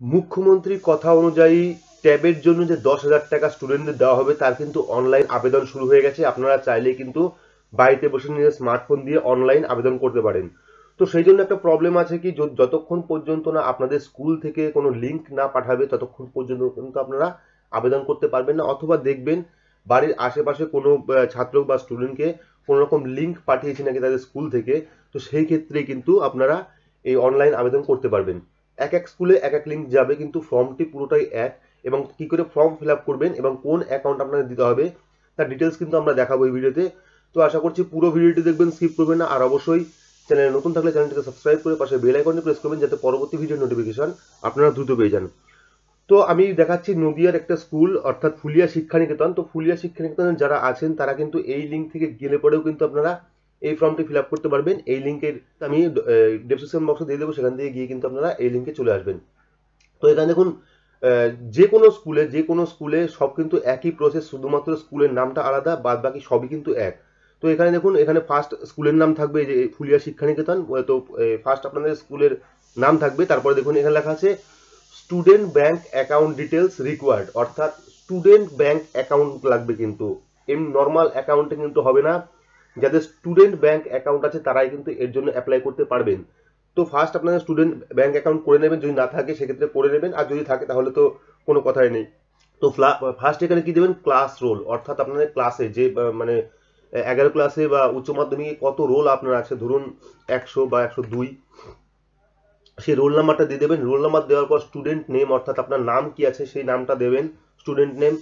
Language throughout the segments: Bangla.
মুখ্যমন্ত্রীর কথা অনুযায়ী ট্যাবের জন্য যে 10,000 টাকা স্টুডেন্টদের দেওয়া হবে তার কিন্তু অনলাইন আবেদন শুরু হয়ে গেছে। আপনারা চাইলে কিন্তু বাড়িতে বসে নিজের স্মার্টফোন দিয়ে অনলাইন আবেদন করতে পারেন। তো সেই জন্য একটা প্রবলেম আছে কি, যতক্ষণ পর্যন্ত না আপনাদের স্কুল থেকে কোনো লিঙ্ক না পাঠাবে ততক্ষণ পর্যন্ত কিন্তু আপনারা আবেদন করতে পারবেন না। অথবা দেখবেন বাড়ির আশেপাশে কোনো ছাত্র বা স্টুডেন্টকে কোনো রকম লিঙ্ক পাঠিয়েছে নাকি তাদের স্কুল থেকে, তো সেই ক্ষেত্রে কিন্তু আপনারা এই অনলাইন আবেদন করতে পারবেন। এক এক স্কুলে এক এক লিঙ্ক যাবে, কিন্তু ফর্মটি পুরোটাই এক। এবং কি করে ফর্ম ফিল আপ করবেন এবং কোন অ্যাকাউন্ট আপনাদের দিতে হবে তার ডিটেলস কিন্তু আমরা দেখাবো এই ভিডিওতে। তো আশা করছি পুরো ভিডিওটি দেখবেন, স্কিপ করবেন না। আর অবশ্যই চ্যানেলে নতুন থাকলে চ্যানেলটিকে সাবস্ক্রাইব করে পাশে বেল আইকনটি প্রেস করবেন যাতে পরবর্তী ভিডিও নোটিফিকেশন আপনারা দ্রুত পেয়ে যান। তো আমি দেখাচ্ছি নদিয়ার একটা স্কুল, অর্থাৎ ফুলিয়া শিক্ষানিকেতন। তো ফুলিয়া শিক্ষানিকেতনে যারা আছেন তারা কিন্তু এই লিঙ্ক থেকে গেলে পরেও কিন্তু আপনারা এই ফর্মটি ফিল আপ করতে পারবেন। এই লিঙ্কের আমি ডেসক্রিপশন বক্সে দিয়ে দেবো, সেখান থেকে গিয়ে কিন্তু আপনারা এই লিঙ্কে চলে আসবেন। তো এখানে দেখুন, যে কোনো স্কুলে সব কিন্তু একই প্রসেস, শুধুমাত্র স্কুলের নামটা আলাদা, বাদ বাকি সবই কিন্তু এক। তো এখানে দেখুন, এখানে ফার্স্ট স্কুলের নাম থাকবে যে ফুলিয়া শিক্ষানিকেতন। তো ফার্স্ট আপনাদের স্কুলের নাম থাকবে, তারপরে দেখুন এখানে লেখা আছে student bank account details required, অর্থাৎ স্টুডেন্ট ব্যাংক অ্যাকাউন্ট লাগবে কিন্তু, এমনি নর্মাল অ্যাকাউন্টে কিন্তু হবে না। যাদের স্টুডেন্ট ব্যাংক অ্যাকাউন্ট আছে তারাই কিন্তু এর জন্য অ্যাপ্লাই করতে পারবেন। তো ফার্স্ট আপনাদের স্টুডেন্ট ব্যাংক অ্যাকাউন্ট করে নেবেন, যদি না থাকে সেক্ষেত্রে করে নেবেন, আর যদি থাকে তাহলে তো কোনো কথাই নেই। তো ফার্স্ট এখানে কি দেবেন, ক্লাস রোল, অর্থাৎ আপনাদের ক্লাসে যে মানে 11 ক্লাসে বা উচ্চ মাধ্যমিকে কত রোল আপনার আছে, ধরুন 100 বা 102, সেই রোল নাম্বারটা দিয়ে দেবেন। রোল নাম্বার দেওয়ার পর স্টুডেন্ট নেম, অর্থাৎ আপনার নাম কি আছে সেই নামটা দেবেন, স্টুডেন্ট নেম।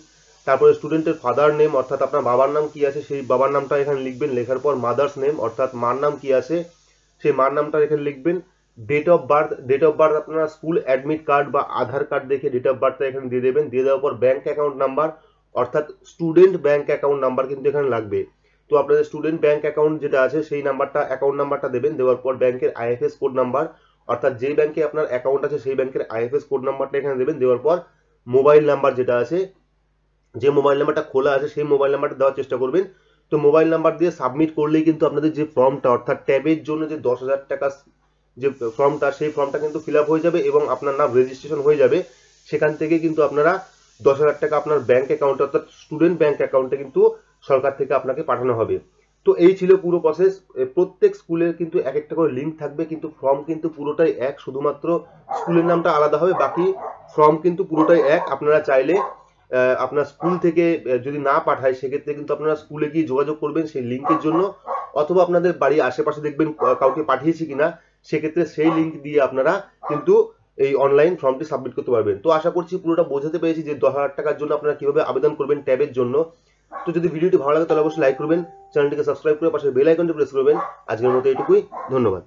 তারপরে স্টুডেন্টের ফাদার নেম, অর্থাৎ আপনার বাবার নাম কি আছে সেই বাবার নামটা এখানে লিখবেন। লেখার পর মাদার্স নেম, অর্থাৎ মার নাম কি আছে সেই মার নামটা এখানে লিখবেন। ডেট অফ বার্থ আপনার স্কুল অ্যাডমিট কার্ড বা আধার কার্ড দেখে ডেট অফ বার্থটা এখানে দিয়ে দেবেন। দিয়ে দেওয়ার পর ব্যাংক অ্যাকাউন্ট নাম্বার, অর্থাৎ স্টুডেন্ট ব্যাংক অ্যাকাউন্ট নাম্বার কিন্তু এখানে লাগবে। তো আপনাদের স্টুডেন্ট ব্যাংক অ্যাকাউন্ট যেটা আছে সেই নাম্বারটা, অ্যাকাউন্ট নাম্বারটা দেবেন। দেওয়ার পর ব্যাংকের আইএফএস কোড নাম্বার, অর্থাৎ যেই ব্যাংকে আপনার অ্যাকাউন্ট আছে সেই ব্যাংকের আইএফএস কোড নাম্বারটা এখানে দেবেন। দেওয়ার পর মোবাইল নাম্বার যেটা আছে, যে মোবাইল নাম্বারটা খোলা আছে সেই মোবাইল নাম্বারটা দেওয়ার চেষ্টা করবেন। তো মোবাইল নাম্বার দিয়ে সাবমিট করলেই কিন্তু আপনাদের যে ফর্মটা, অর্থাৎ ট্যাবের জন্য যে 10,000 টাকা যে ফর্মটা, সেই ফর্মটা কিন্তু ফিল আপ হয়ে যাবে এবং আপনার নাম রেজিস্ট্রেশন হয়ে যাবে। সেখান থেকে কিন্তু আপনারা 10,000 টাকা আপনার ব্যাংক অ্যাকাউন্টে, অর্থাৎ স্টুডেন্ট ব্যাংক অ্যাকাউন্টে কিন্তু সরকার থেকে আপনাকে পাঠানো হবে। তো এই ছিল পুরো প্রসেস। প্রত্যেক স্কুলের কিন্তু এক একটা করে লিঙ্ক থাকবে, কিন্তু ফর্ম কিন্তু পুরোটাই এক, শুধুমাত্র স্কুলের নামটা আলাদা হবে, বাকি ফর্ম কিন্তু পুরোটাই এক। আপনারা চাইলে আপনার স্কুল থেকে যদি না পাঠায় সেক্ষেত্রে কিন্তু আপনারা স্কুলে গিয়ে যোগাযোগ করবেন সেই লিঙ্কের জন্য, অথবা আপনাদের বাড়ির আশেপাশে দেখবেন কাউকে পাঠিয়েছে কিনা, সেক্ষেত্রে সেই লিঙ্ক দিয়ে আপনারা কিন্তু এই অনলাইন ফর্মটি সাবমিট করতে পারবেন। তো আশা করছি পুরোটা বোঝাতে পেরেছি যে 10,000 টাকার জন্য আপনারা কিভাবে আবেদন করবেন ট্যাবের জন্য। তো যদি ভিডিওটি ভালো লাগে তাহলে অবশ্যই লাইক করবেন, চ্যানেলটিকে সাবস্ক্রাইব করে পাশে বেল আইকনটি প্রেস করবেন। আজকের মতো এটুকুই, ধন্যবাদ।